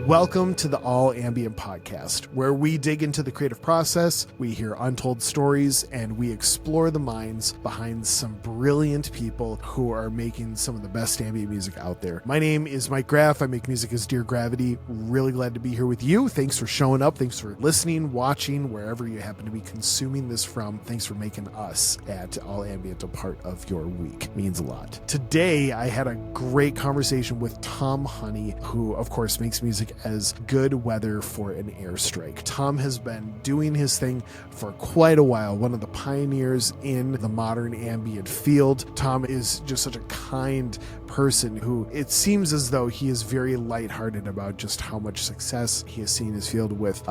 Welcome to the All Ambient podcast, where we dig into the creative process, we hear untold stories, and we explore the minds behind some brilliant people who are making some of the best ambient music out there. My name is Mike Graff. I make music as Dear Gravity. Really glad to be here with you. Thanks for showing up. Thanks for listening, watching, wherever you happen to be consuming this from. Thanks for making us at All Ambient a part of your week. It means a lot. Today, I had a great conversation with Tom Honey, who, of course, makes music as Good Weather for an Airstrike. Tom has been doing his thing for quite a while, one of the pioneers in the modern ambient field. Tom is just such a kind person who it seems as though he is very lighthearted about just how much success he has seen his field with,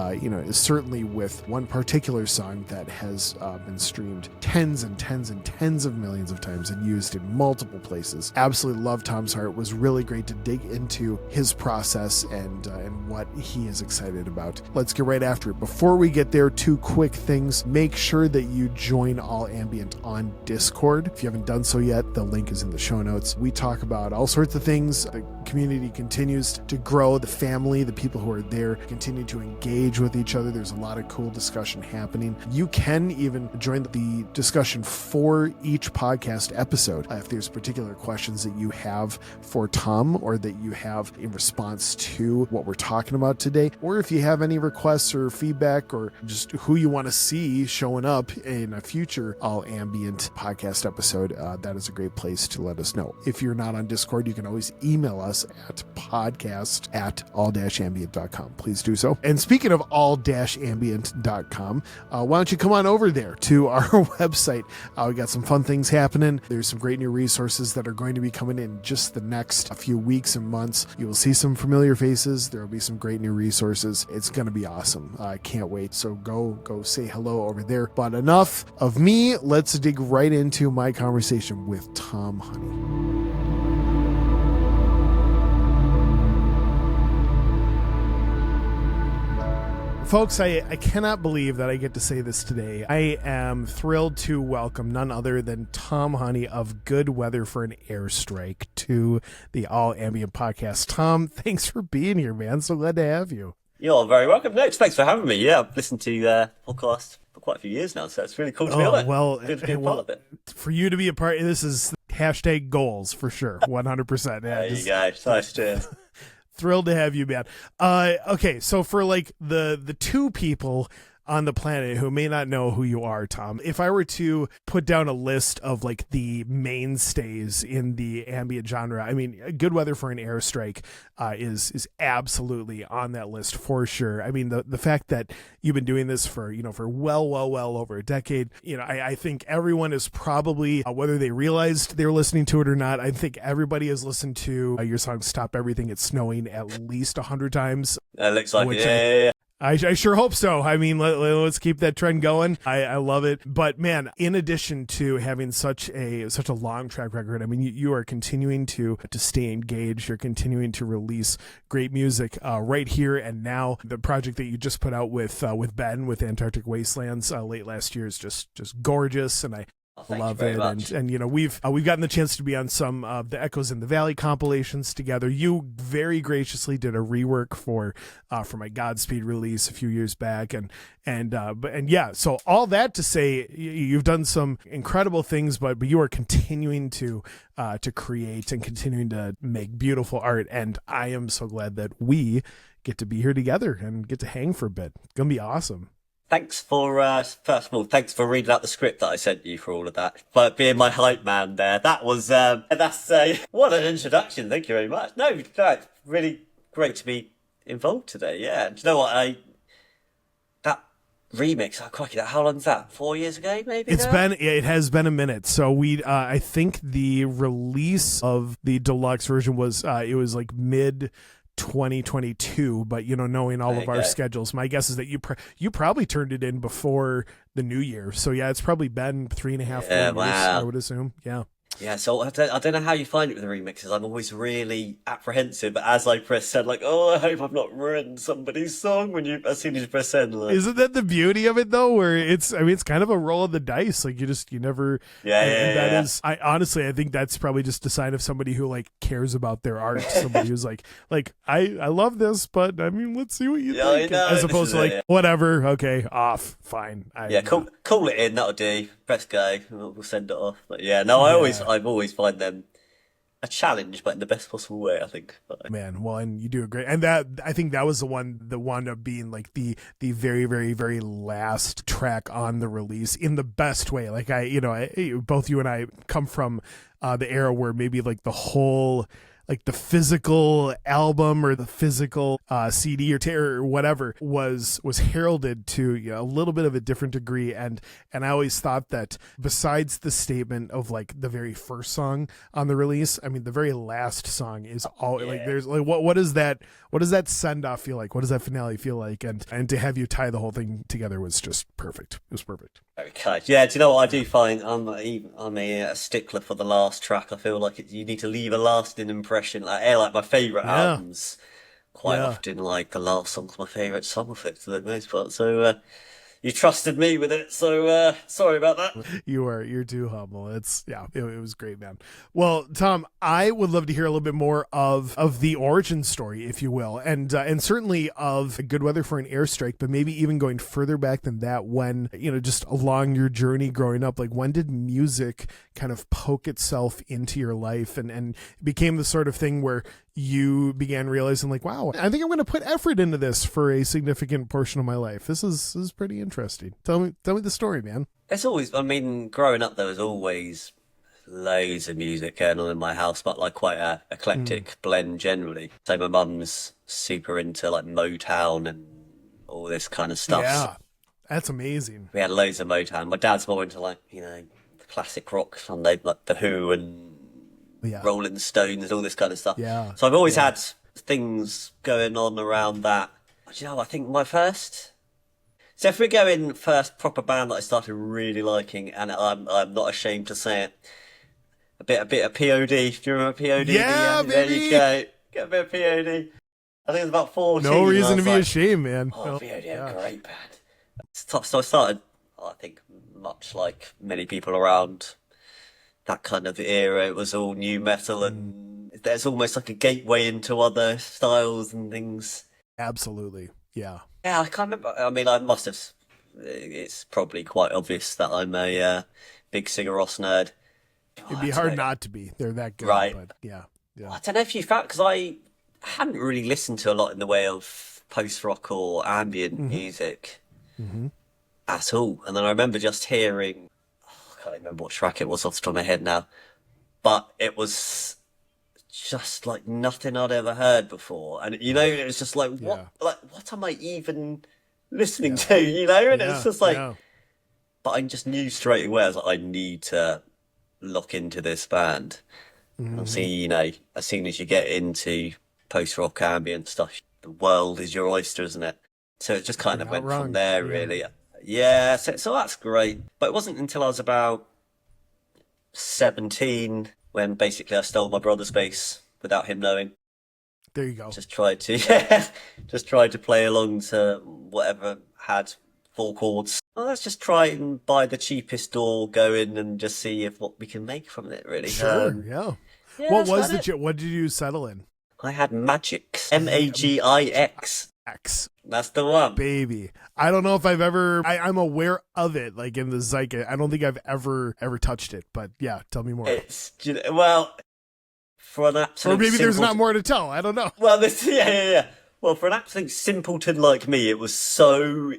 certainly with one particular song that has been streamed tens and tens and tens of millions of times and used in multiple places. Absolutely love Tom's heart. It was really great to dig into his process and what he is excited about. Let's get right after it. Before we get there, two quick things. Make sure that you join All Ambient on Discord. If you haven't done so yet, the link is in the show notes. We talk about all sorts of things. The community continues to grow. The family, the people who are there continue to engage with each other. There's a lot of cool discussion happening. You can even join the discussion for each podcast episode. If there's particular questions that you have for Tom or that you have in response to what we're talking about today, or if you have any requests or feedback or just who you want to see showing up in a future All Ambient podcast episode, that is a great place to let us know. If you're not on Discord, you can always email us at podcast@all-ambient.com. Please do so. And speaking of all-ambient.com, why don't you come on over there to our website? We got some fun things happening. There's some great new resources that are going to be coming in just the next few weeks and months. You will see some familiar faces. There will be some great new resources. It's going to be awesome. I can't wait. So go say hello over there. But enough of me. Let's dig right into my conversation with Tom Honey. Folks, I cannot believe that I get to say this today. I am thrilled to welcome none other than Tom Honey of Good Weather for an Airstrike to the All Ambient podcast. Tom, thanks for being here, man. So glad to have you. You're very welcome. No, thanks for having me. Yeah, I've listened to podcast for quite a few years now, so it's really cool to be on it. Good to be a part of it. For you to be a part, this is hashtag goals for sure, 100%. Yeah, there you go. Nice to Thrilled to have you, man. Okay, so for like the two people on the planet who may not know who you are, Tom, if I were to put down a list of like the mainstays in the ambient genre, I mean, Good Weather for an Airstrike is absolutely on that list for sure. I mean, the fact that you've been doing this for well over a decade, I think everyone is probably, whether they realized they were listening to it or not, I think everybody has listened to your song Stop Everything It's Snowing at least 100 times. That looks like it. Yeah. I sure hope so. I mean, let's keep that trend going. I love it. But man, in addition to having such a long track record, I mean, you are continuing to stay engaged. You're continuing to release great music right here and now. The project that you just put out with Ben with Antarctic Wastelands late last year is just gorgeous, and I love it. And we've gotten the chance to be on some of the Echoes in the Valley compilations together. You very graciously did a rework for my Godspeed release a few years back, and yeah, so all that to say, you've done some incredible things, but you are continuing to create and continuing to make beautiful art, and I am so glad that we get to be here together and get to hang for a bit. It's gonna be awesome. Thanks for, first of all, thanks for reading out the script that I sent you for all of that. But being my hype man there, that was, what an introduction. Thank you very much. No, really great to be involved today. Yeah. Do you know what? That remix, crikey, how long's that? 4 years ago, maybe? It has been a minute. So I think the release of the deluxe version was, it was like mid 2022, but knowing all of our schedules, my guess is that you probably turned it in before the new year. So yeah, it's probably been 3.5 4 years, I would assume. Yeah. Yeah, so I don't know how you find it with the remixes. I'm always really apprehensive as I press send, like, oh, I hope I've not ruined somebody's song as soon as you press send. Like, Isn't that the beauty of it though? Where it's kind of a roll of the dice. Like you never. And that is, I honestly, I think that's probably just a sign of somebody who like cares about their art. Somebody who's like I love this, but I mean, let's see what you think. I know, as opposed to like, whatever, okay, off, fine. Call it in. That'll do. Press go. We'll send it off. But yeah, no, I've always find them a challenge, but in the best possible way, I think. Man, well, and you do a great, and that I think that was the one that wound up being like the very, very, very last track on the release in the best way. Like both you and I come from the era where maybe like the whole, like the physical album or the physical CD or whatever was heralded to a little bit of a different degree, and I always thought that besides the statement of like the very first song on the release, I mean the very last song is all like there's like what does that send off feel like? What does that finale feel like? And to have you tie the whole thing together was just perfect. It was perfect. Okay. Yeah, do you know what I do find? I'm a stickler for the last track. I feel like you need to leave a lasting impression. Like my favourite albums, quite often, like the last song's my favourite song of it for the most part. So you trusted me with it, so sorry about that. You're too humble. It was great, man. Well, Tom, I would love to hear a little bit more of the origin story, if you will, and certainly of Good Weather for an Airstrike, but maybe even going further back than that, when just along your journey growing up, like when did music kind of poke itself into your life and became the sort of thing where you began realizing like, wow, I think I'm going to put effort into this for a significant portion of my life. This is pretty interesting. Tell me the story, man. It's always, I mean, growing up, there was always loads of music going on in my house, but like quite a eclectic blend generally. So my mum's super into like Motown and all this kind of stuff. Yeah, that's amazing. We had loads of Motown. My dad's more into like, the classic rock, like The Who and Rolling Stones and all this kind of stuff. Yeah. So I've always had things going on around that. But, I think my first... So if we're going first proper band that I started really liking, and I'm not ashamed to say it, a bit of POD. Do you remember POD? Yeah, baby. There you go. Get a bit of POD. I think it was about 14. No reason to be ashamed, man. Oh, POD, a great band. So I started, I think, much like many people around that kind of era, it was all new metal, and there's almost like a gateway into other styles and things. Absolutely, yeah. Yeah, I can't remember. I mean, I must have. It's probably quite obvious that I'm a big Sigur Rós nerd. It'd be hard not to be. They're that good, right? But yeah. I don't know if you found, because I hadn't really listened to a lot in the way of post rock or ambient music at all, and then I remember just hearing. I can't remember what track it was off the top of my head now, but it was just like nothing I'd ever heard before, and it was just like what am I even listening to, and it's just like, but I just knew straight away, I was like, I need to look into this band. And see, as soon as you get into post rock ambient stuff, the world is your oyster, isn't it? So it just kind of went from there, really. Yeah, so that's great. But it wasn't until I was about 17 when basically I stole my brother's bass without him knowing. There you go. Just tried to play along to whatever had 4 chords. Well, let's just try and buy the cheapest DAW, go in and just see what we can make from it, really. Sure, what did you settle in? I had Magix, Magix. That's the one, baby. I don't know if I've ever. I'm aware of it, like in the zeitgeist. I don't think I've ever touched it. But yeah, tell me more. It's for an absolute. Or maybe there's not more to tell. I don't know. Well, yeah. Well, for an absolute simpleton like me, it was so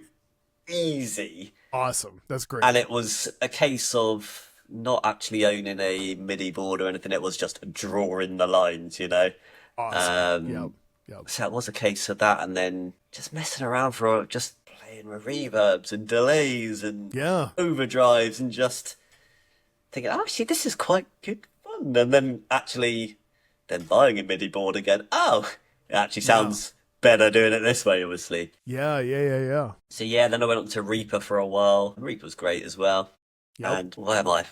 easy. Awesome. That's great. And it was a case of not actually owning a MIDI board or anything. It was just drawing the lines, Awesome. Yep. So it was a case of that, and then just messing around for just playing with reverbs and delays and overdrives, and just thinking, actually, this is quite good fun. And then buying a MIDI board again. Oh, it actually sounds better doing it this way, obviously. Yeah. So then I went on to Reaper for a while. Reaper was great as well. Yep. And what am I?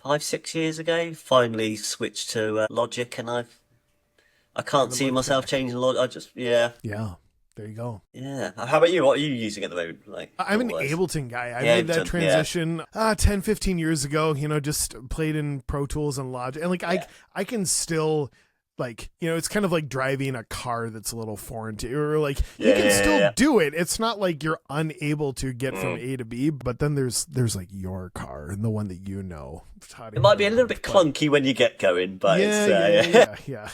5-6 years ago. Finally switched to Logic, and I can't see myself changing Logic. I just Yeah, there you go. yeah. How about you? What are you using at the moment? Like, I'm an what-wise? Ableton guy. I Yeah, made that Ableton, transition 10, 15 years ago, just played in Pro Tools and Logic. And like I can still, like, it's kind of like driving a car that's a little foreign to you, or like you can still do it. It's not like you're unable to get from A to B, but then there's like your car and the one that you know. It might be a little bit clunky when you get going, but yeah.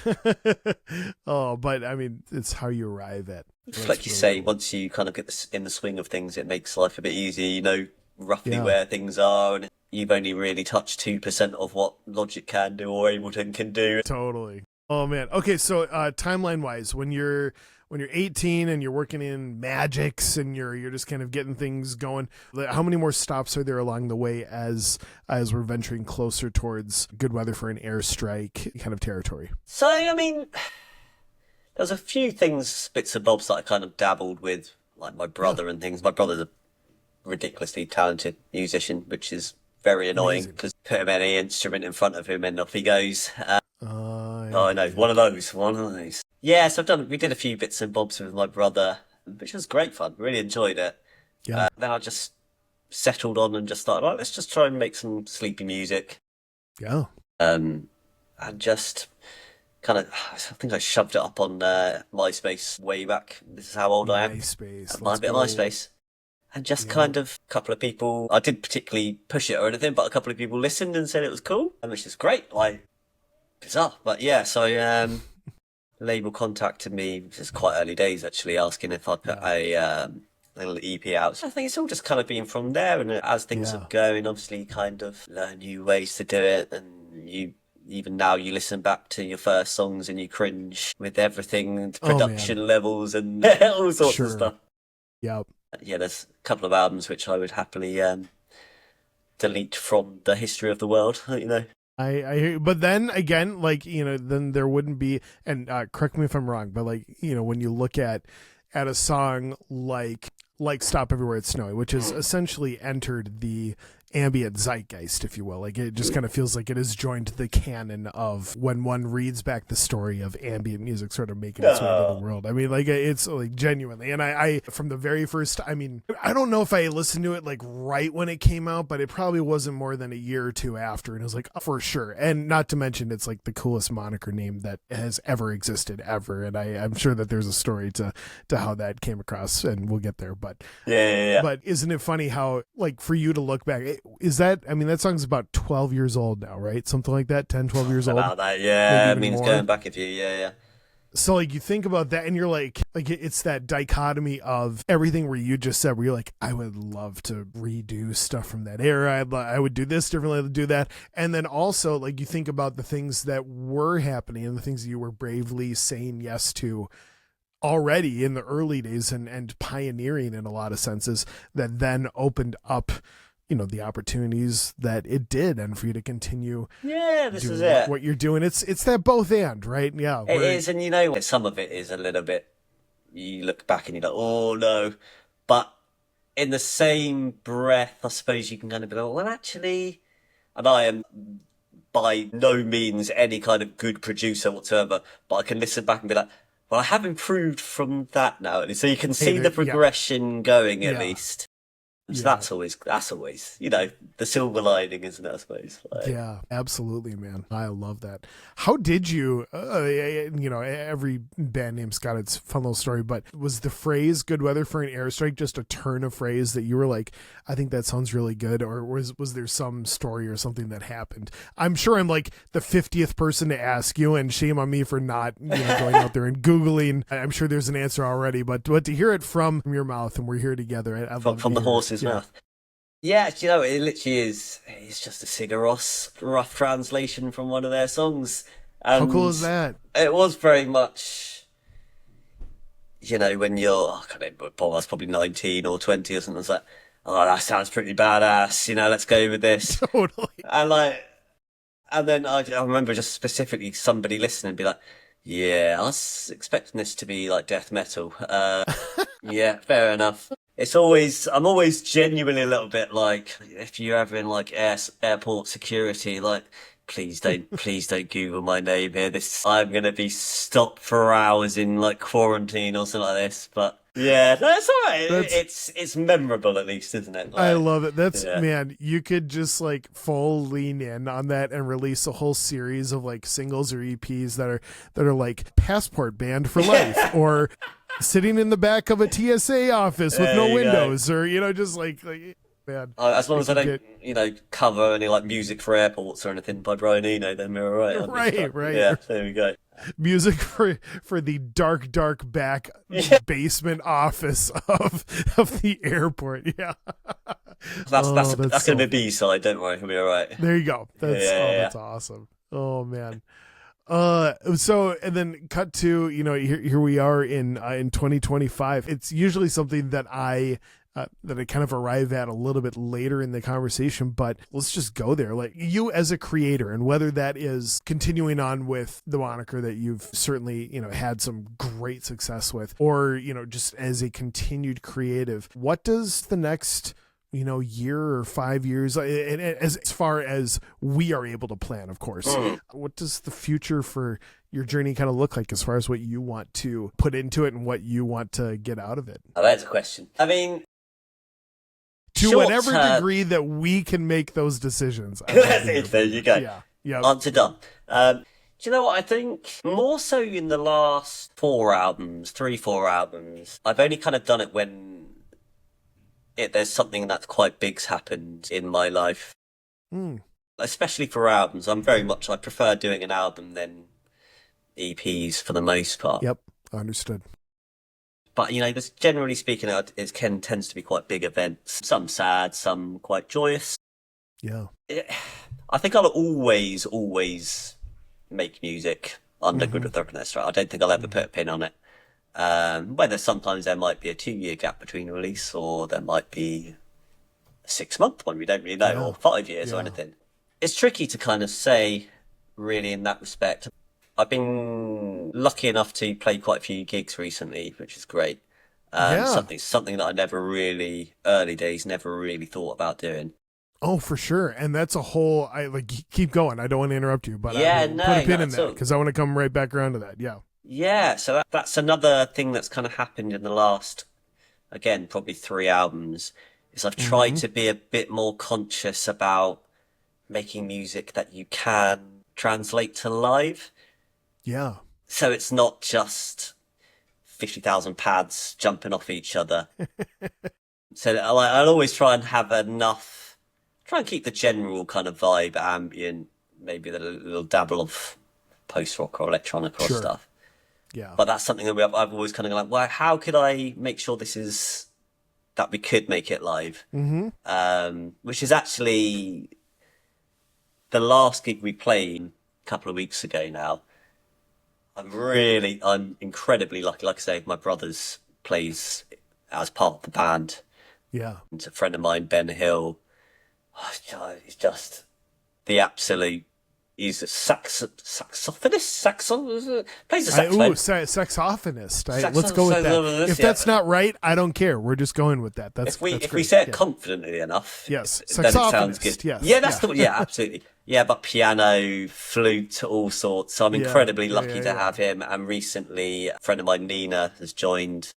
Oh, but I mean, it's how you arrive at. It's like you say, once you kind of get in the swing of things, it makes life a bit easier. You know roughly where things are, and you've only really touched 2% of what Logic can do or Ableton can do. Totally. Oh man. Okay, so timeline wise, when you're 18 and you're working in Magics and you're just kind of getting things going, how many more stops are there along the way as we're venturing closer towards Good Weather for an Airstrike kind of territory? So I mean, there's a few things, bits and bobs that I kind of dabbled with, like my brother and things. My brother's a ridiculously talented musician, which is very annoying because put him any instrument in front of him and off he goes. I know, one of those. Yeah, so we did a few bits and bobs with my brother, which was great fun. Really enjoyed it. Yeah. Then I just settled on and just started, right, let's just try and make some sleepy music. Yeah. And just kind of, I think I shoved it up on MySpace way back. This is how old I am. MySpace. A bit of MySpace. And just kind of a couple of people, I didn't particularly push it or anything, but a couple of people listened and said it was cool, which is great. Like, bizarre. But yeah, so label contacted me, this is quite early days actually, asking if I'd put a little EP out. So I think it's all just kind of been from there, and as things are going, obviously kind of learn new ways to do it, and even now you listen back to your first songs and you cringe with everything, production levels and all sorts of stuff. Yep. Yeah, there's a couple of albums which I would happily delete from the history of the world, I hear, but then again, like, then there wouldn't be, and correct me if I'm wrong, but like, when you look at a song like Stop Everywhere It's Snowy, which has essentially entered the ambient zeitgeist, if you will. Like, it just kind of feels like it has joined the canon of when one reads back the story of ambient music sort of making its way into the world. I mean, like, it's like genuinely, and I from the very first, I mean, I don't know if I listened to it like right when it came out, but it probably wasn't more than a year or two after, and it was like, for sure. And not to mention, it's like the coolest moniker name that has ever existed ever, and I'm sure that there's a story to how that came across, and we'll get there. But but isn't it funny how, like, for you to look back, is that, I mean, that song's about 12 years old now, right? Something like that, 10, 12 years old. About that, yeah. I mean, it's going back a few, yeah. So, like, you think about that and you're like it's that dichotomy of everything where you just said, where you're like, I would love to redo stuff from that era. I would do this differently, I would do that. And then also, like, you think about the things that were happening and the things that you were bravely saying yes to already in the early days and pioneering in a lot of senses, that then opened up the opportunities that it did, and for you to continue this is it, what you're doing. It's that both and, right? Yeah, it is. And some of it is a little bit, you look back and you're like, oh no, but in the same breath, I suppose you can kind of be like, well, actually, and I am by no means any kind of good producer whatsoever, but I can listen back and be like, well, I have improved from that now. And so you can see the progression going at least. So that's always, the silver lining, isn't it, I suppose? Like, yeah, absolutely, man. I love that. How did you, every band name's got its fun little story, but was the phrase Good Weather for an Airstrike just a turn of phrase that you were like, I think that sounds really good? Or was there some story or something that happened? I'm sure I'm like the 50th person to ask you, and shame on me for not going out there and Googling. I'm sure there's an answer already, but to hear it from your mouth, and we're here together. From the horse's mouth. Yeah, it literally is. It's just a Sigur Rós rough translation from one of their songs. And how cool is that? It was very much, when you're, I can't remember, I was probably 19 or 20 or something. It's like, oh, that sounds pretty badass. Let's go with this. Totally. And then I remember just specifically somebody listening and be like, Yeah, I was expecting this to be like death metal. Yeah, fair enough. I'm always genuinely a little bit like, if you're ever in like airport security, like, please don't Google my name here. I'm gonna be stopped for hours in like quarantine or something like this. But yeah, no, it's all right. That's It's memorable at least, isn't it? I Like, love it. That's yeah. man, you could just like full lean in on that and release a whole series of like singles or EPs that are like Passport Band for Life or sitting in the back of a TSA office with There no you go. windows or just like man. As long as I could don't, get- cover any like music for airports or anything by Brian Eno, then we're all right. Right. Yeah, there we go. Music for the dark back Yeah. basement office of the airport. Yeah. That's Oh, that's so gonna be B-side. Don't worry, we'll be all right. There you go. Yeah. That's awesome. Oh man. So and then cut to here we are in 2025. It's usually something that I kind of arrive at a little bit later in the conversation, but let's just go there. Like you as a creator, and whether that is continuing on with the moniker that you've certainly had some great success with, or just as a continued creative, what does the next year or 5 years, and as far as we are able to plan, of course, what does the future for your journey kind of look like as far as what you want to put into it and what you want to get out of it? Oh, that's a question. I mean, To short whatever term- degree that we can make those decisions. That's it. There you go. Yeah. Answer done. Do you know what I think? More so in the last 4 albums, 3-4 albums, I've only kind of done it when there's something that's quite big's happened in my life. Especially for albums. I prefer doing an album than EPs for the most part. Yep. Understood. But, just generally speaking, it tends to be quite big events. Some sad, some quite joyous. Yeah. I think I'll always make music under Good with Orchestra. I don't think I'll ever put a pin on it. Whether sometimes there might be a 2-year gap between release, or there might be a 6-month one, we don't really know, or 5 years or anything. It's tricky to kind of say, really, in that respect. I've been lucky enough to play quite a few gigs recently, which is great. Something that early days, never really thought about doing. Oh, for sure. And that's a whole, keep going. I don't want to interrupt you, but put a pin in that because I want to come right back around to that. Yeah. Yeah, so that's another thing that's kind of happened in the last, again, probably 3 albums, is I've tried to be a bit more conscious about making music that you can translate to live. Yeah. So it's not just 50,000 pads jumping off each other. So I'll always try and have try and keep the general kind of vibe, ambient, maybe a little dabble of post-rock or electronic or stuff. Yeah. But that's something that I've always kind of like, well, how could I make sure that we could make it live? Which is actually the last gig we played a couple of weeks ago now. I'm incredibly lucky. Like I say, my brother's plays as part of the band. Yeah. It's a friend of mine, Ben Hill. He's just the absolute. He's a saxophonist. Plays the saxophone. saxophonist. Let's go with that. If that's not right, I don't care. We're just going with that. If we say it confidently enough, yes, then it sounds good. Yes. Yeah, absolutely. Yeah, but piano, flute, all sorts. So I'm incredibly lucky to have him. And recently, a friend of mine, Nina, has joined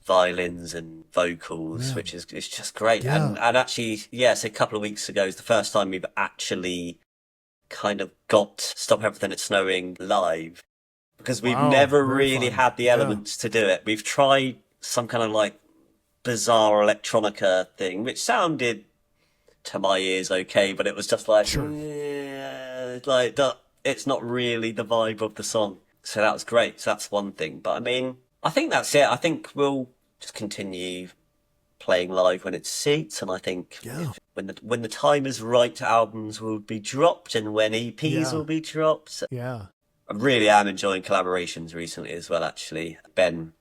violins and vocals, which is just great. Yeah. And actually, so a couple of weeks ago is the first time we've actually kind of got Stop Everything It's Snowing live, because we've never really had the elements to do it. We've tried some kind of like bizarre electronica thing, which sounded to my ears okay, but it was just like, it's not really the vibe of the song. So that was great. So that's one thing. But I mean, I think that's it. I think we'll just continue playing live when it suits, and I think when the time is right, albums will be dropped, and when EPs will be dropped. Yeah, I really am enjoying collaborations recently as well. Actually, Ben,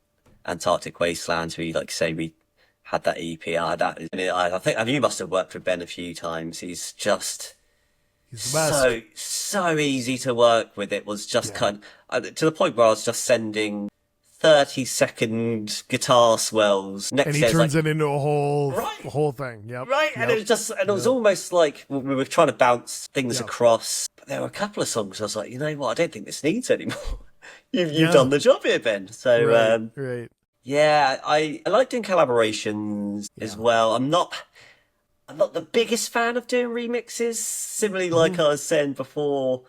Antarctic Wastelands, we had that EP. I think you must have worked with Ben a few times. He's just He's the best. So easy to work with. It was just Yeah. to the point where I was just sending 30-second guitar swells. And Next he day, it's turns like, it into a right, whole thing. Yep. right, and it Yep. was just, and it was Yep. almost like we were trying to bounce things Yep. across. But there were a couple of songs I was like, you know what, I don't think this needs anymore. You've Yeah. done the job here, Ben. So Right. yeah, I like doing collaborations as well. I'm not the biggest fan of doing remixes. Similarly, like I was saying before,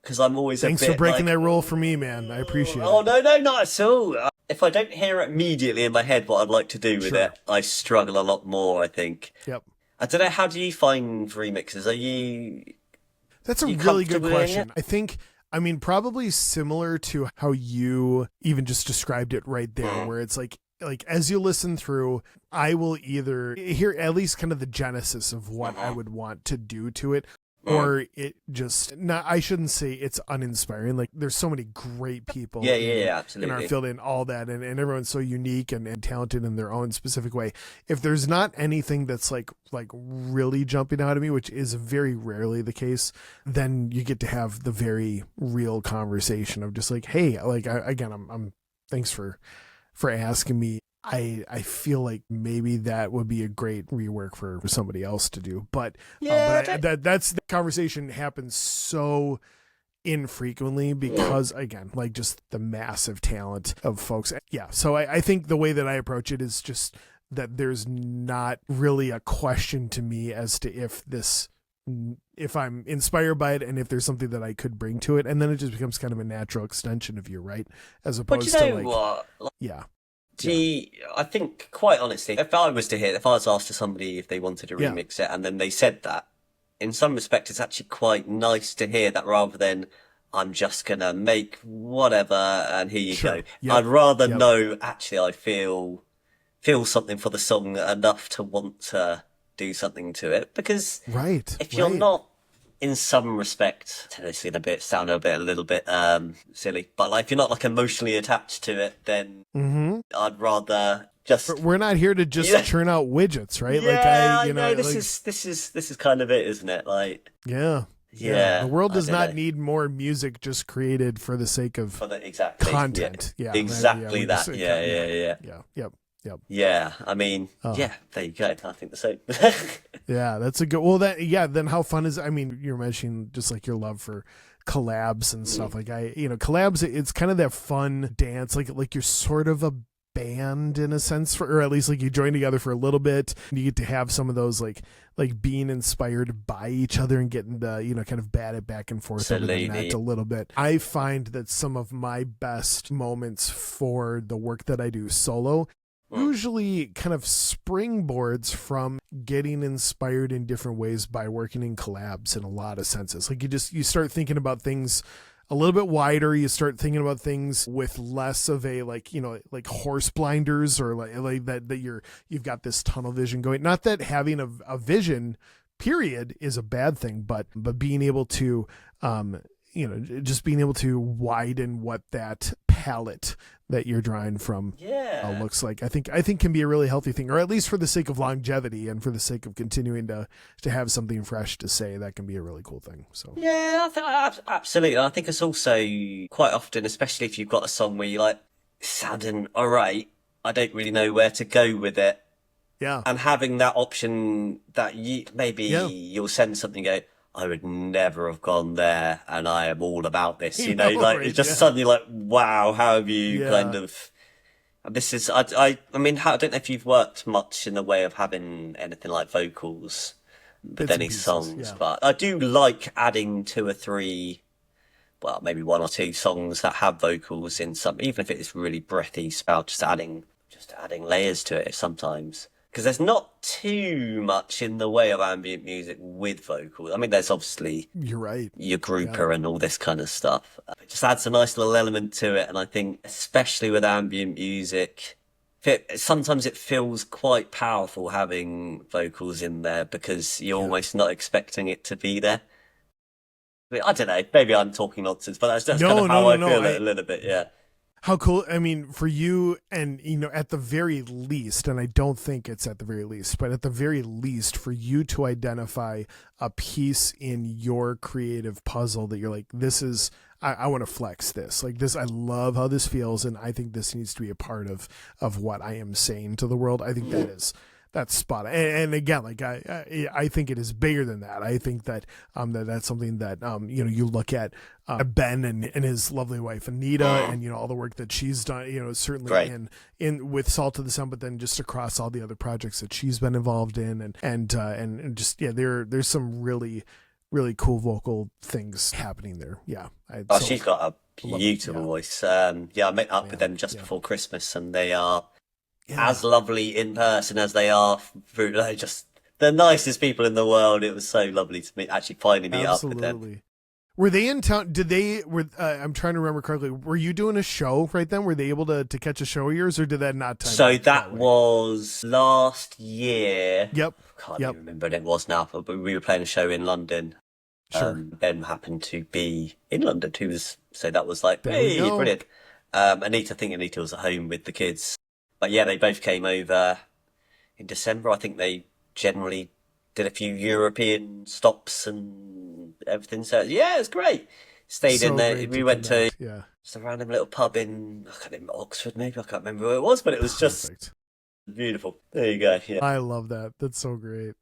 because I'm always Thanks a bit for breaking like, that rule for me, man. I appreciate oh it. no, not at all. If I don't hear it immediately in my head what I'd like to do with Sure. it, I struggle a lot more, I think. Yep. I don't know, how do you find remixes? Are you That's a You really good comfortable doing question. it? I think, I mean, probably similar to how you even just described it right there, where it's like as you listen through, I will either hear at least kind of the genesis of what I would want to do to it, or it just not. I shouldn't say it's uninspiring. Like there's so many great people, Yeah, in our absolutely. field and all that, and everyone's so unique and talented in their own specific way. If there's not anything that's like really jumping out at me, which is very rarely the case, then you get to have the very real conversation of just like, hey, like again, I'm thanks for asking me. I feel like maybe that would be a great rework for somebody else to do, but that's the conversation happens so infrequently because again, like just the massive talent of folks. Yeah, so I think the way that I approach it is just that there's not really a question to me as to if I'm inspired by it and if there's something that I could bring to it, and then it just becomes kind of a natural extension of you, right? As But opposed you know to like, what? yeah. I think, quite honestly, if I was asked to somebody if they wanted to remix it and then they said that, in some respect, it's actually quite nice to hear that rather than I'm just gonna make whatever and here you go. Yep. I'd rather know actually I feel something for the song enough to want to do something to it, because if you're not, in some respect, this is gonna sound a little bit silly, but like if you're not like emotionally attached to it, then I'd rather just. We're not here to just churn out widgets, right? Yeah, like I know. This is kind of it, isn't it? Like, yeah. The world does not need more music just created for the sake of exactly content. Yeah, exactly that. Yep. Yeah, I mean, there you go. I think the same. Yeah, that's a good. Well, then how fun is? I mean, you're mentioning just like your love for collabs and stuff. Like collabs. It's kind of that fun dance. Like you're sort of a band in a sense, or at least like you join together for a little bit. And you get to have some of those like being inspired by each other and getting to kind of bat it back and forth over the net a little bit. I find that some of my best moments for the work that I do solo usually kind of springboards from getting inspired in different ways by working in collabs in a lot of senses. Like you start thinking about things a little bit wider. You start thinking about things with less of a like horse blinders, or like that you've got this tunnel vision going. Not that having a vision period is a bad thing, but being able to just being able to widen what that palette that you're drawing from looks like, I think can be a really healthy thing, or at least for the sake of longevity and for the sake of continuing to have something fresh to say, that can be a really cool thing. So absolutely. I think it's also quite often, especially if you've got a song where you like sounding all right, I don't really know where to go with it. Yeah. And having that option that you'll send something, go, I would never have gone there, and I am all about this. It's just suddenly like, wow, how have you kind of? This is I mean, I don't know if you've worked much in the way of having anything like vocals with any songs, but I do like adding 2 or 3, well, maybe 1 or 2 songs that have vocals in some, even if it's really breathy spell, just adding layers to it sometimes. Because there's not too much in the way of ambient music with vocals. I mean, there's obviously you're right, your grouper and all this kind of stuff. It just adds a nice little element to it. And I think, especially with ambient music, sometimes it feels quite powerful having vocals in there, because you're almost not expecting it to be there. I don't know, maybe I'm talking nonsense, but that's just kind of how I feel it a little bit, yeah. How cool. I mean, for you, and at the very least, and I don't think it's at the very least, but at the very least, for you to identify a piece in your creative puzzle that you're like, this is, I want to flex this. Like this, I love how this feels, and I think this needs to be a part of what I am saying to the world. I think that's spot on. And again, like I think it is bigger than that. I think that that's something that you look at Ben and his lovely wife Anita, and all the work that she's done. Certainly Right. in with Salt of the Sun, but then just across all the other projects that she's been involved in, and just there's some really cool vocal things happening there. Yeah. She's got a beautiful voice. I met up with them just before Christmas, and they are as lovely in person as they are through. They're just the nicest people in the world. It was so lovely to finally meet up with them. Were they in town? I'm trying to remember correctly. Were you doing a show right then? Were they able to catch a show of yours, or did that not time? So that was last year. Yep. Can't even remember when it was now, but we were playing a show in London. Sure. Ben happened to be in London too, so that was like, There hey, we go. brilliant. Anita was at home with the kids. But yeah, they both came over in December. I think they generally did a few European stops and everything. So yeah, it was great. Stayed in there. We went to just a random little pub in, I can't remember, Oxford maybe. I can't remember where it was, but it was just beautiful. There you go. Yeah. I love that. That's so great.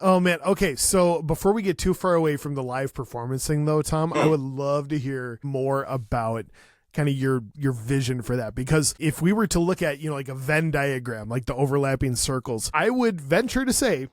Oh man. Okay. So before we get too far away from the live performance thing though, Tom, I would love to hear more about kind of your vision for that, because if we were to look at like a Venn diagram, like the overlapping circles, I would venture to say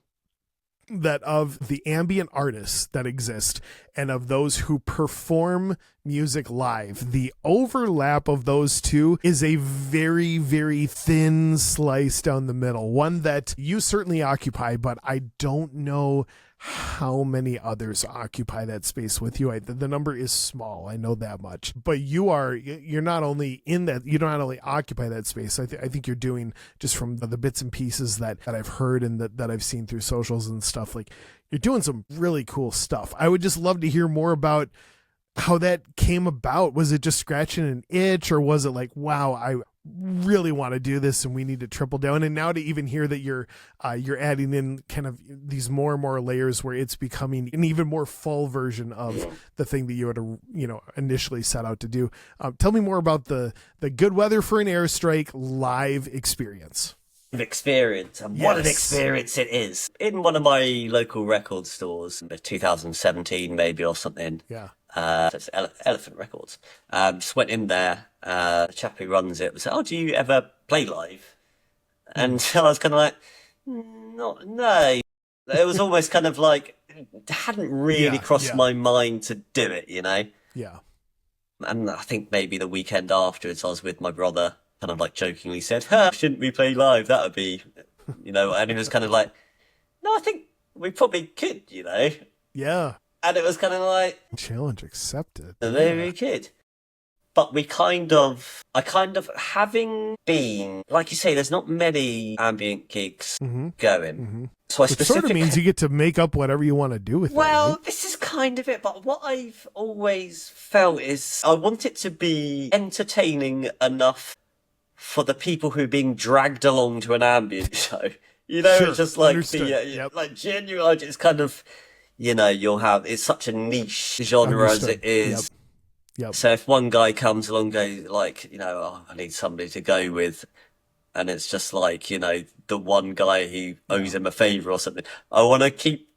that of the ambient artists that exist and of those who perform music live, the overlap of those two is a very, very thin slice down the middle, one that you certainly occupy, but I don't know how many others occupy that space with you. The number is small, I know that much, but you're not only in that, you don't not only occupy that space. I think you're doing, just from the bits and pieces that I've heard and that I've seen through socials and stuff, like you're doing some really cool stuff. I would just love to hear more about how that came about. Was it just scratching an itch, or was it like, wow, I really want to do this and we need to triple down? And now to even hear that you're adding in kind of these more and more layers where it's becoming an even more full version of the thing that you had initially set out to do. Tell me more about the Good Weather for an Airstrike live experience. And what an experience it is. In one of my local record stores, 2017 maybe or something. Yeah. It's Elephant Records. Just went in there. The chap who runs it was like, "Oh, do you ever play live?" And I was kind of like, no. It was almost kind of like, it hadn't really crossed my mind to do it, Yeah. And I think maybe the weekend afterwards, I was with my brother, kind of like jokingly said, shouldn't we play live? That would be, and he was kind of like, no, I think we probably could, Yeah. And it was kind of like, challenge accepted. There we could. But I kind of, having been, like you say, there's not many ambient gigs going. Mm-hmm. So I Which sort of means you get to make up whatever you want to do with it. Well, right? this is kind of it. But what I've always felt is I want it to be entertaining enough for the people who are being dragged along to an ambient show. Sure, it's just like understood. genuine. It's kind of, you'll have, it's such a niche genre as it is. Yep. So if one guy comes along, goes like, I need somebody to go with, and it's just like, the one guy who owes him a favour or something. I want to keep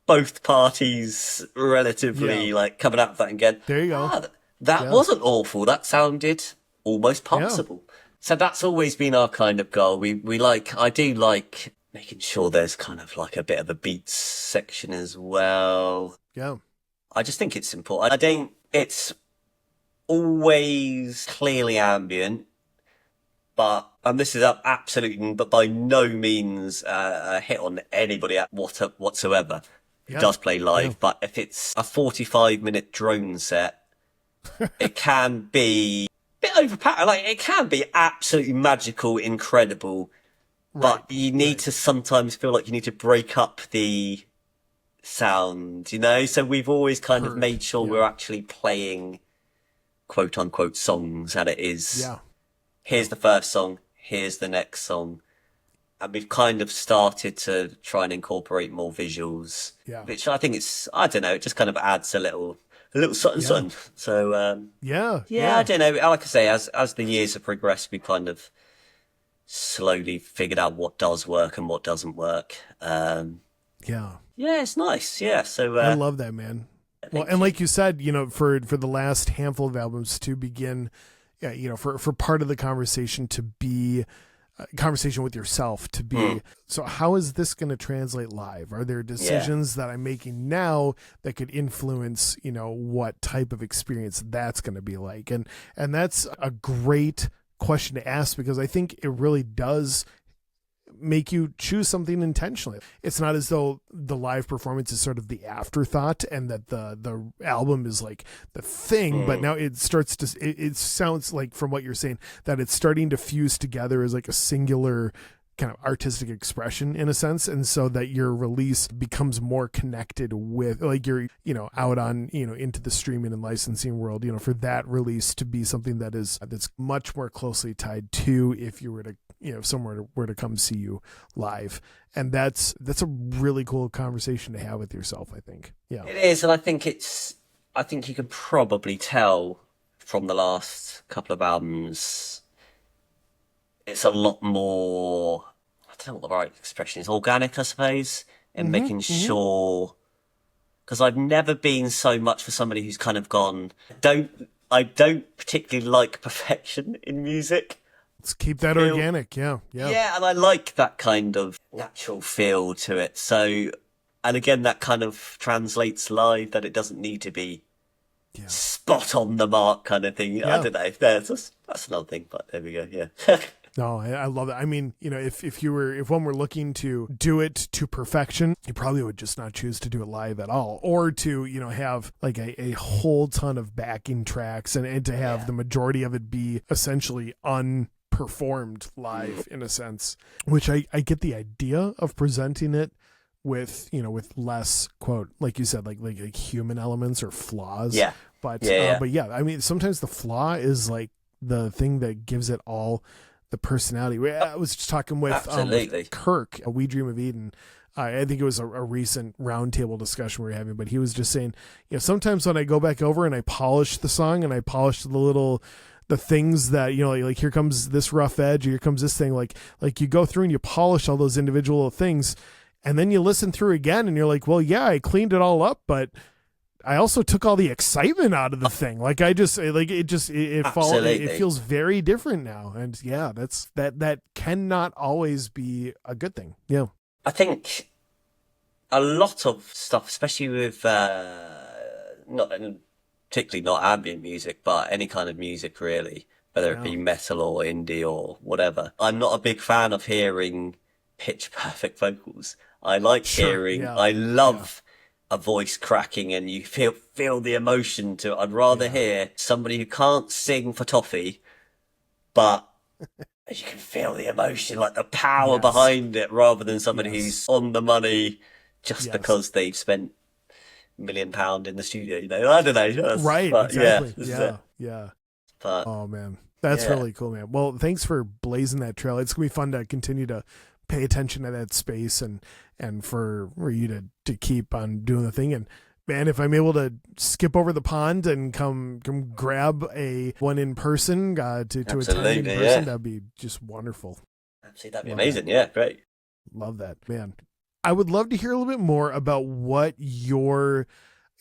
both parties relatively like coming up with that and going, there you go. That wasn't awful. That sounded almost passable. Yeah. So that's always been our kind of goal. I do like making sure there's kind of like a bit of a beats section as well. Yeah. I just think it's important. I think it's always clearly ambient, and this is absolutely, but by no means a hit on anybody whatsoever who does play live. Yeah. But if it's a 45-minute drone set, it can be a bit overpowered. Like, it can be absolutely magical, incredible, but you need to sometimes feel like you need to break up the sound, So we've always kind of made sure we're actually playing quote unquote songs, and it is, Yeah. here's the first song, here's the next song. And we've kind of started to try and incorporate more visuals, Yeah. which I think it's, I don't know, it just kind of adds a little something, Yeah. something. So, Yeah. yeah, I don't know. Like I say, as the years have progressed, we kind of slowly figured out what does work and what doesn't work. Yeah. Yeah, it's nice. Yeah, so I love that, man. Well, and like you said, for the last handful of albums to begin, yeah, for part of the conversation to be conversation with yourself to be. So how is this going to translate live? Are there decisions that I'm making now that could influence, what type of experience that's going to be like? And that's a great question to ask, because I think it really does make you choose something intentionally. It's not as though the live performance is sort of the afterthought and that the album is like the thing, but now it starts to, it sounds like from what you're saying that it's starting to fuse together as like a singular kind of artistic expression in a sense. And so that your release becomes more connected with, like, you're, out on, into the streaming and licensing world, for that release to be something that's much more closely tied to if you were to, if someone were to come see you live. And that's a really cool conversation to have with yourself, I think. Yeah. it is. And I think you can probably tell from the last couple of albums, it's a lot more, I don't know what the right expression is, organic, I suppose, in making sure, because I've never been so much for somebody who's kind of gone, I don't particularly like perfection in music. Let's keep that organic. Yeah. Yeah, and I like that kind of natural feel to it. So, and again, that kind of translates live, that it doesn't need to be spot on the mark kind of thing. I don't know. That's another thing, but there we go. Yeah. No, I love it. I mean, if one were looking to do it to perfection, you probably would just not choose to do it live at all, or to, have like a whole ton of backing tracks and to have the majority of it be essentially unperformed live in a sense, which I get the idea of presenting it with, with less, quote, like you said, like human elements or flaws. Yeah. But yeah, I mean, sometimes the flaw is like the thing that gives it all the personality. I was just talking with Kirk, We Dream of Eden. I think it was a recent roundtable discussion we were having, but he was just saying, sometimes when I go back over and I polish the song and I polish the things that, like here comes this rough edge, or here comes this thing, like you go through and you polish all those individual things, and then you listen through again and you're like, well, yeah, I cleaned it all up, but I also took all the excitement out of the thing. Like it feels very different now. And yeah, that cannot always be a good thing. Yeah. I think a lot of stuff, especially with, not particularly not ambient music, but any kind of music really, whether it be metal or indie or whatever. I'm not a big fan of hearing pitch perfect vocals. I like hearing, I love a voice cracking and you feel the emotion to it. I'd rather hear somebody who can't sing for toffee, but you can feel the emotion, like the power behind it, rather than somebody who's on the money just because they've spent £1 million in the studio. I don't know. Right. But, exactly. Yeah. But, oh man, that's really cool, man. Well, thanks for blazing that trail. It's gonna be fun to continue to pay attention to that space and for you to keep on doing the thing. And man, if I'm able to skip over the pond and come grab a one in person to attend in person, that'd be just wonderful. Absolutely, that'd be amazing. Yeah, great. Love that, man. I would love to hear a little bit more about what your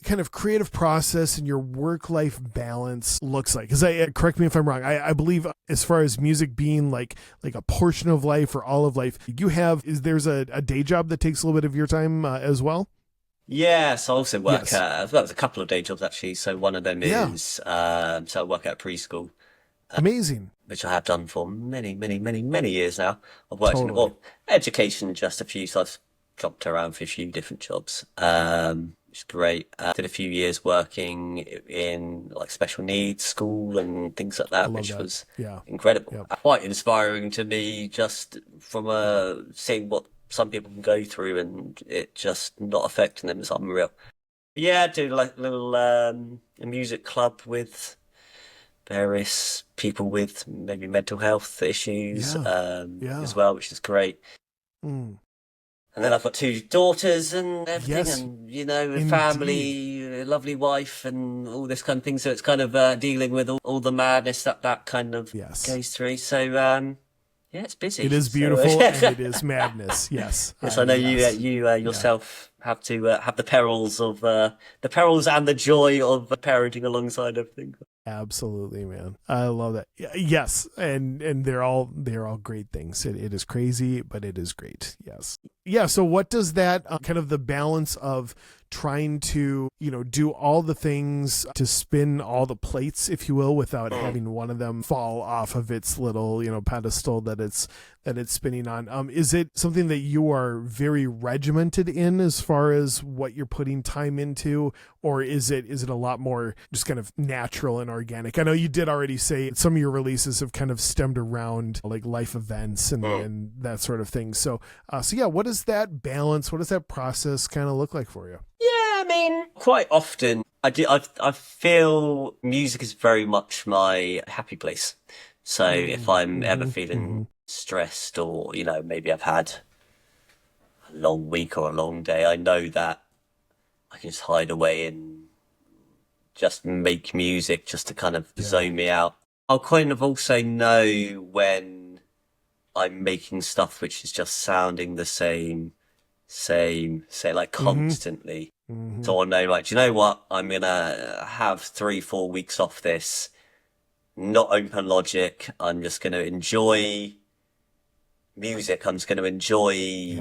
kind of creative process and your work-life balance looks like. Because correct me if I'm wrong, I believe as far as music being like a portion of life or all of life, there's a day job that takes a little bit of your time as well? Yes, I also work there's a couple of day jobs actually. So one of them is so I work at a preschool. Amazing. Which I have done for many, many, many, many years now. I've worked in education just a few, so I've jumped around for a few different jobs. It's great. Did a few years working in like special needs school and things like that, which was incredible. Yep. Quite inspiring to me, just from seeing what some people can go through and it just not affecting them is unreal. Yeah, I do like a little a music club with various people with maybe mental health issues Yeah. as well, which is great. Mm. And then I've got 2 daughters and everything, Yes, and a indeed. family, a lovely wife, and all this kind of thing. So it's kind of dealing with all the madness that kind of Yes. goes through. So yeah, it's busy. It is beautiful and it is madness. Yes. Yes, I know yes. you yourself have to have the perils and the joy of parenting alongside everything. Absolutely, man. I love that. Yes, and they're all great things. It is crazy, but it is great. Yes. Yeah. So what does that kind of the balance of trying to do all the things to spin all the plates, if you will, without having one of them fall off of its little pedestal that it's spinning on? Is it something that you are very regimented in as far as what you're putting time into, or is it a lot more just kind of natural and organic? I know you did already say some of your releases have kind of stemmed around like life events and that sort of thing. So yeah, what does that balance, what does that process kind of look like for you? Yeah, I mean, quite often I feel music is very much my happy place. So if I'm ever feeling stressed, or maybe I've had a long week or a long day, I know that I can just hide away and just make music just to kind of zone me out. I'll kind of also know when I'm making stuff which is just sounding the same, say like constantly. So I'll know, like, do you know what? I'm gonna have 3-4 weeks off this, not open Logic. I'm just gonna enjoy music. I'm just gonna enjoy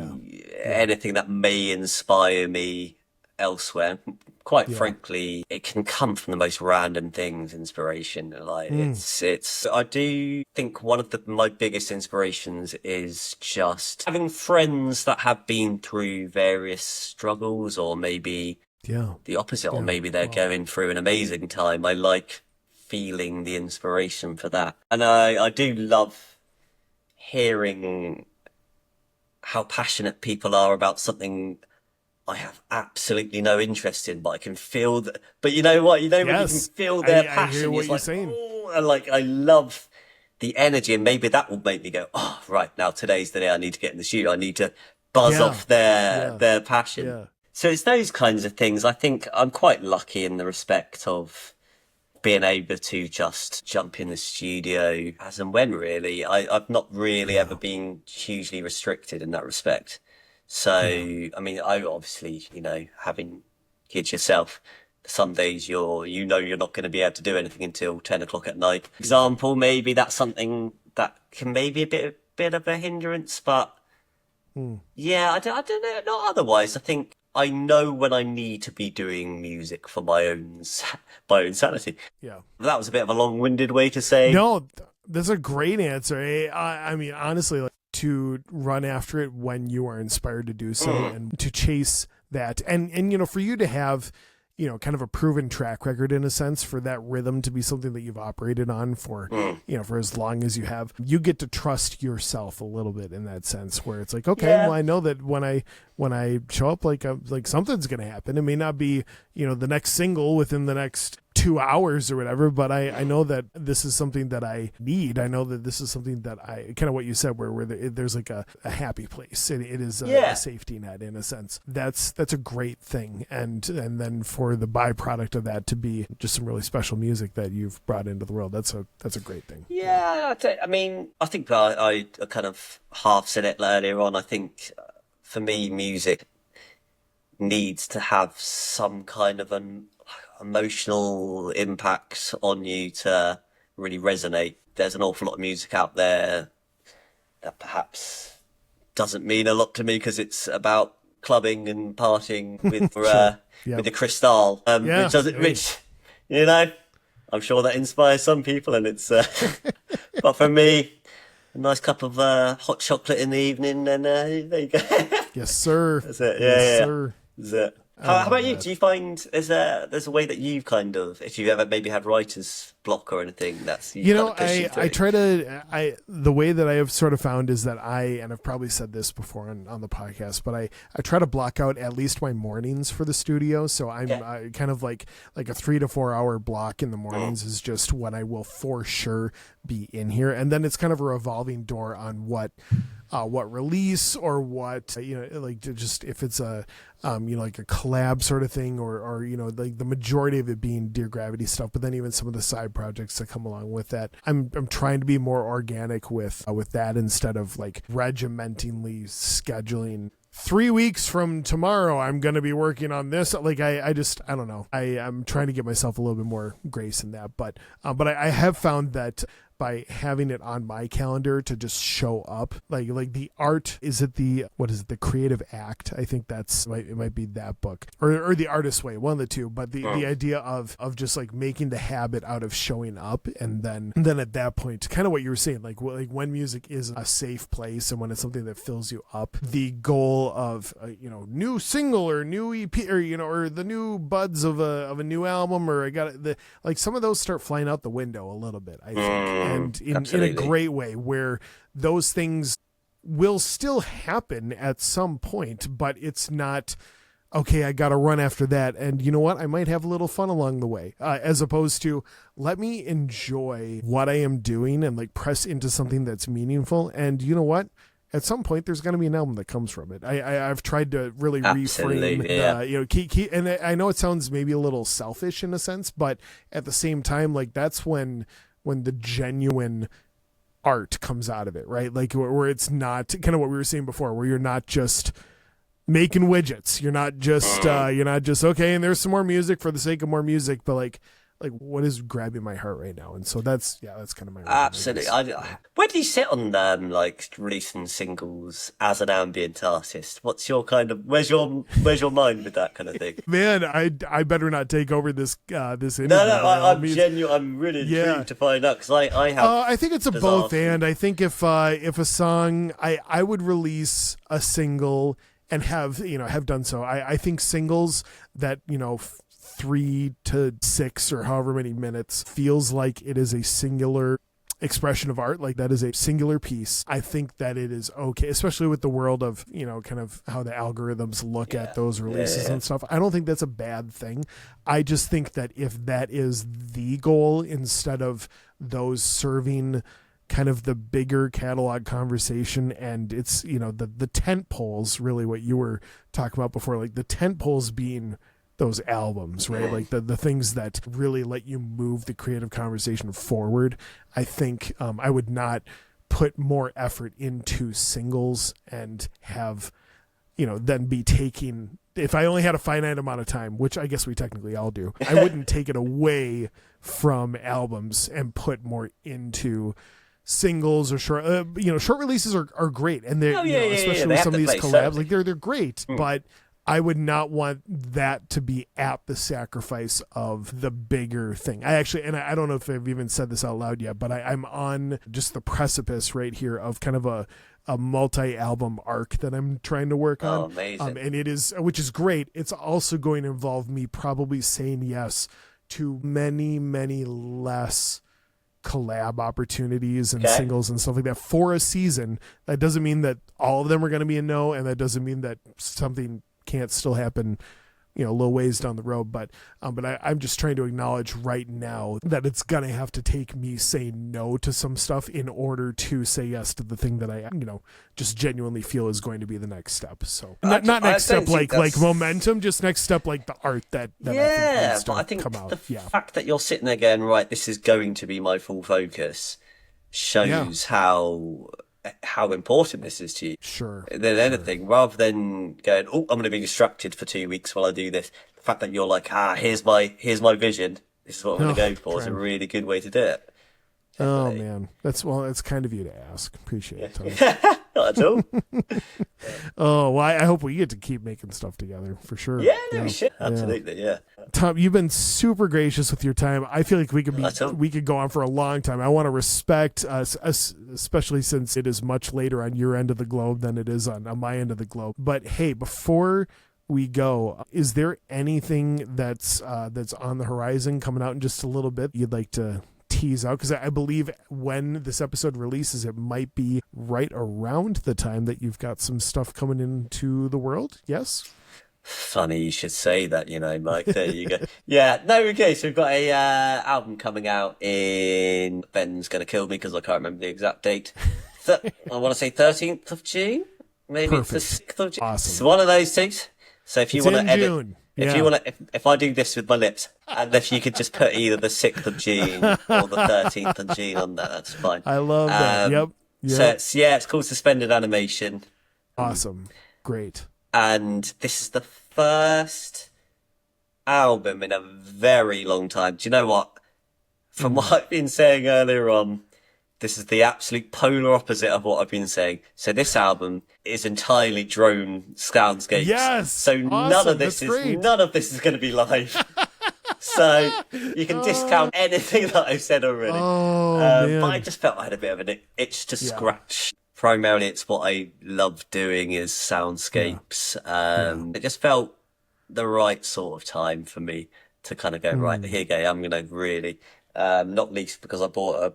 anything that may inspire me elsewhere. Quite frankly, it can come from the most random things, inspiration. Like it's I do think one of my biggest inspirations is just having friends that have been through various struggles, or maybe the opposite, or maybe they're going through an amazing time. I like feeling the inspiration for that. And I do love hearing how passionate people are about something I have absolutely no interest in, but I can feel that. But you know what? When you can feel their passion, I hear what it's you're like, saying. oh, and like I love the energy, and maybe that will make me go, oh, right, now today's the day I need to get in the studio. I need to buzz off their passion. Yeah. So it's those kinds of things. I think I'm quite lucky in the respect of being able to just jump in the studio as and when, really. I've not really ever been hugely restricted in that respect. So, I mean, I obviously, having kids yourself, some days you're not going to be able to do anything until 10 o'clock at night. For example, maybe that's something that can maybe a bit of a hindrance, but yeah, I don't know. Not otherwise. I think I know when I need to be doing music for my own sanity. Yeah. That was a bit of a long-winded way to say. No, that's a great answer. I mean, honestly, like, to run after it when you are inspired to do so and to chase that. And for you to have, kind of a proven track record in a sense, for that rhythm to be something that you've operated on for, for as long as you have, you get to trust yourself a little bit in that sense, where it's like, okay, well, I know that when I show up, like something's going to happen. It may not be, the next single within the next 2 hours or whatever, but I know that this is something that I need. I know that this is something that I kind of what you said, where there's like a happy place. It is a safety net in a sense. That's a great thing. And then for the byproduct of that to be just some really special music that you've brought into the world, that's a great thing. Yeah, I mean, I think I kind of half said it earlier on. I think for me, music needs to have some kind of an emotional impact on you to really resonate. There's an awful lot of music out there that perhaps doesn't mean a lot to me because it's about clubbing and partying with with the Cristal, which I'm sure that inspires some people, and it's but for me, a nice cup of hot chocolate in the evening, and there you go. Yes, sir. That's it. Yes, sir. That's it. How about you? Do you find there's a way that you've kind of, if you've ever maybe had writer's block or anything, that's you know, kind of I try to the way that I have sort of found is that and I've probably said this before on the podcast, but I try to block out at least my mornings for the studio. So I'm kind of like a 3 to 4 hour block in the mornings is just when I will for sure be in here, and then it's kind of a revolving door on what release or what, like just if it's a like a collab sort of thing or like the majority of it being Dear Gravity stuff, but then even some of the side projects that come along with that. I'm trying to be more organic with that instead of like regimentingly scheduling 3 weeks from tomorrow I'm going to be working on this. Like I don't know. I'm trying to give myself a little bit more grace in that, but I have found that by having it on my calendar to just show up, like the art, the Creative Act? I think it might be that book or The Artist's Way, one of the two. But the idea of just like making the habit out of showing up, and then at that point, kind of what you were saying, like when music is a safe place and when it's something that fills you up, the goal of new single or new EP or the new buds of a new album, or some of those start flying out the window a little bit, I think. And in a great way, where those things will still happen at some point, but it's not, okay, I got to run after that. And you know what? I might have a little fun along the way, as opposed to let me enjoy what I am doing and like press into something that's meaningful. And you know what? At some point, there's going to be an album that comes from it. I've tried to really reframe, and I know it sounds maybe a little selfish in a sense, but at the same time, like that's when the genuine art comes out of it, right? Like where it's not kind of what we were saying before, where you're not just making widgets. You're not just okay, and there's some more music for the sake of more music, but like what is grabbing my heart right now? And so that's kind of my absolutely. Where do you sit on like releasing singles as an ambient artist? What's your kind of where's your mind with that kind of thing? Man, I better not take over this interview. No, I'm genuine. I'm really intrigued to find out, because I have. I think it's a both and. I think if a song, I would release a single and have done so. I think singles that 3 to 6 or however many minutes feels like it is a singular expression of art, like that is a singular piece. I think that it is okay, especially with the world of kind of how the algorithms look at those releases and stuff. I don't think that's a bad thing. I just think that if that is the goal, instead of those serving kind of the bigger catalog conversation, and it's the tent poles, really what you were talking about before, like the tent poles being those albums, right? Like the things that really let you move the creative conversation forward. I think I would not put more effort into singles and have, then be taking, if I only had a finite amount of time, which I guess we technically all do, I wouldn't take it away from albums and put more into singles or short releases are great. And they're, especially with some of these collabs, like they're great, but I would not want that to be at the sacrifice of the bigger thing. I don't know if I've even said this out loud yet, but I'm on just the precipice right here of kind of a multi-album arc that I'm trying to work on. Oh, amazing. And it is, which is great. It's also going to involve me probably saying yes to many, many less collab opportunities and singles and stuff like that for a season. That doesn't mean that all of them are going to be a no, and that doesn't mean that something can't still happen a little ways down the road, but I'm just trying to acknowledge right now that it's gonna have to take me saying no to some stuff in order to say yes to the thing that I just genuinely feel is going to be the next step. So not next step like momentum, just next step like the art that I think come out. The fact that you're sitting there going, right, this is going to be my full focus, shows how important this is to you. Sure. Than anything, rather than going, I'm going to be distracted for 2 weeks while I do this. The fact that you're like, here's my vision. This is what I'm going to go for. Is a really good way to do it. Oh man, that's kind of you to ask. Appreciate it, Tom. Not at all. Oh well, I hope we get to keep making stuff together for sure. Yeah, no, we should. Absolutely, yeah. Tom, you've been super gracious with your time. I feel like we could go on for a long time. I want to respect us, especially since it is much later on your end of the globe than it is on my end of the globe. But hey, before we go, is there anything that's on the horizon coming out in just a little bit you'd like to tease out? Because I believe when this episode releases, it might be right around the time that you've got some stuff coming into the world. Yes? Funny you should say that, Mike. There you go. Yeah, no, okay. So we've got a album coming out in. Ben's going to kill me because I can't remember the exact date. I want to say 13th of June. Maybe Perfect. it's the 6th of June. Awesome. It's one of those things. So if you want to edit, June. if you want to, if I do this with my lips, and if you could just put either the 6th of June or the 13th of June on there, that's fine. I love that. Yep. So it's called Suspended Animation. Awesome. Great. And this is the first album in a very long time. Do you know what? From what I've been saying earlier on, this is the absolute polar opposite of what I've been saying. So this album is entirely drone soundscapes. Yes. So awesome. none of this is going to be live. So you can discount anything that I've said already. Man. But I just felt I had a bit of an itch to scratch. Primarily, it's what I love doing is soundscapes. It just felt the right sort of time for me to kind of go, right, here you go. I'm going to really, not least because I bought a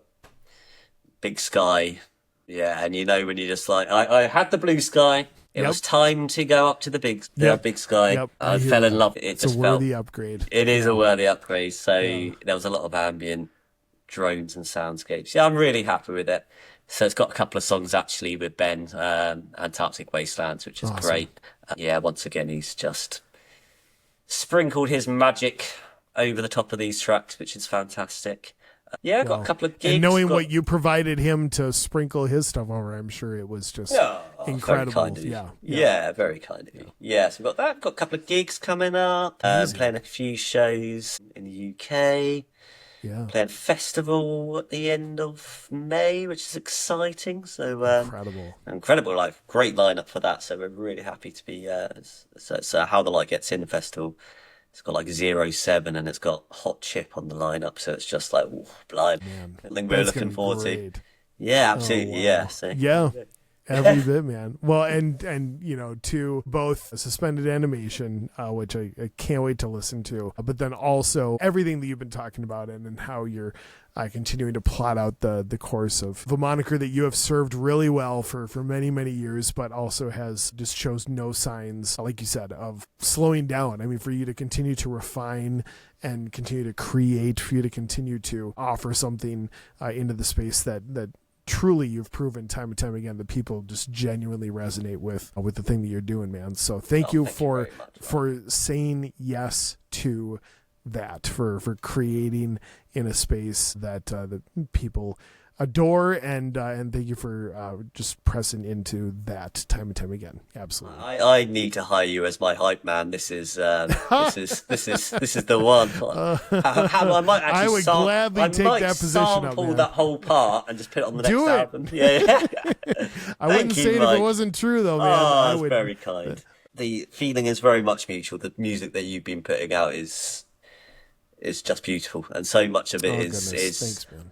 big sky. Yeah, and when you're just like, I had the blue sky. It was time to go up to the big sky. Yep. I fell in love. It's a worthy upgrade. It is a worthy upgrade. So there was a lot of ambient drones and soundscapes. Yeah, I'm really happy with it. So it's got a couple of songs actually with Ben, Antarctic Wastelands, which is great. Once again, he's just sprinkled his magic over the top of these tracks, which is fantastic. Got a couple of gigs. And knowing what you provided him to sprinkle his stuff over, I'm sure it was just incredible. Very kind of you. Yeah, very kind of you. Yeah, so we've got that. Got a couple of gigs coming up. Playing a few shows in the UK. Yeah. Playing a festival at the end of May, which is exciting. So incredible, like great lineup for that. So we're really happy to be. So How the Light Gets In the festival. It's got like 07 and it's got Hot Chip on the lineup, so it's just like blind. Something we're looking forward to. Yeah, absolutely. Wow. Yeah. Every bit, man. Well, and to both Suspended Animation, which I can't wait to listen to, but then also everything that you've been talking about and how you're continuing to plot out the course of the moniker that you have served really well for many, many years, but also has just shows no signs, like you said, of slowing down. I mean, for you to continue to refine and continue to create, for you to continue to offer something into the space that truly you've proven time and time again that people just genuinely resonate with the thing that you're doing, man. So thank you for saying yes to that, for creating in a space that the people adore, and thank you for just pressing into that time and time again. Absolutely. I need to hire you as my hype man. This is the one. I might actually I would gladly take that position up, man. Sample that whole part and just put it on the next album. Yeah. I wouldn't say it if it wasn't true, though, man. That's very kind. The feeling is very much mutual. The music that you've been putting out is just beautiful, and so much of it is. Thanks, man.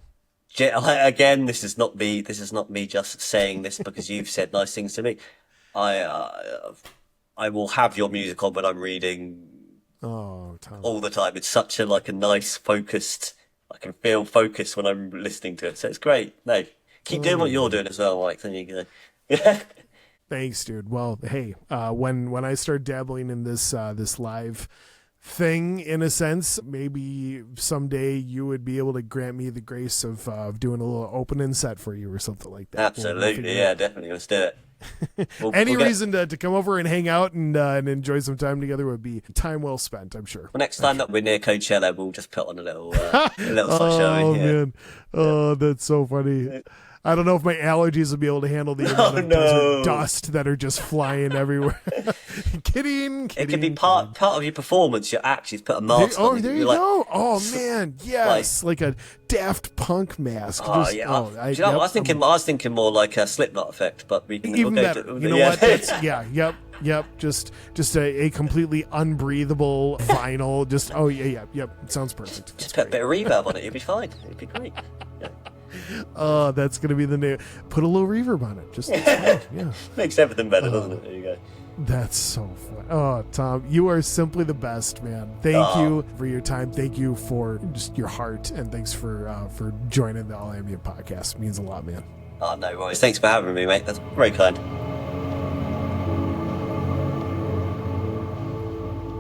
Again, this is not me just saying this because you've said nice things to me. I will have your music on when I'm reading all the time. It's such a nice focused. I can feel focused when I'm listening to it, so it's great. No, keep doing what you're doing as well, Mike. Then you go. Yeah. Thanks, dude. Well, hey, when I start dabbling in this live thing, in a sense, maybe someday you would be able to grant me the grace of doing a little opening set for you or something like that. Absolutely, yeah, definitely. Let's do it. Any reason to come over and hang out and enjoy some time together would be time well spent, I'm sure. Well, next time that we're near Coachella, we'll just put on a little show. Oh, man. Oh, that's so funny. I don't know if my allergies will be able to handle the amount of desert dust that are just flying everywhere. Kidding. It can be part of your performance. You actually put a mask on. Oh, there you go. Oh, man. Yes. Like a Daft Punk mask. Oh, yeah. I was thinking more like a Slipknot effect, but we can even better. You know what? Yep. Just a completely unbreathable vinyl. Just, yep. It sounds perfect. Just put a bit of reverb on it. You'll be fine. It'll be great. Yeah. Oh, that's going to be the name. Put a little reverb on it. Just yeah. Makes everything better, doesn't it? There you go. That's so fun. Oh, Tom, you are simply the best, man. Thank you for your time. Thank you for just your heart, and thanks for joining the All Ambient podcast. It means a lot, man. Oh, no worries. Thanks for having me, mate. That's very kind.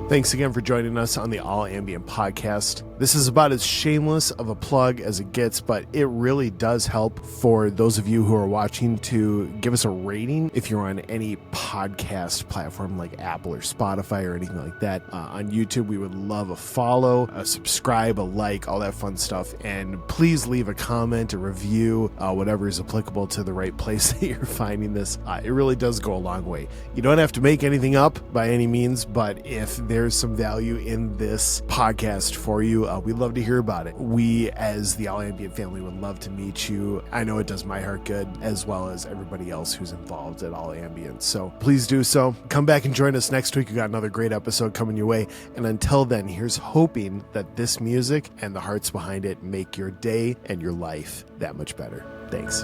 Thanks again for joining us on the All Ambient podcast. This is about as shameless of a plug as it gets, but it really does help for those of you who are watching to give us a rating if you're on any podcast platform like Apple or Spotify or anything like that. On YouTube, we would love a follow, a subscribe, a like, all that fun stuff. And please leave a comment, a review, whatever is applicable to the right place that you're finding this. It really does go a long way. You don't have to make anything up by any means, but if there's some value in this podcast for you, we'd love to hear about it. We, as the All Ambient family, would love to meet you. I know it does my heart good, as well as everybody else who's involved at All Ambient. So please do so. Come back and join us next week. We got another great episode coming your way. And until then, here's hoping that this music and the hearts behind it make your day and your life that much better. Thanks.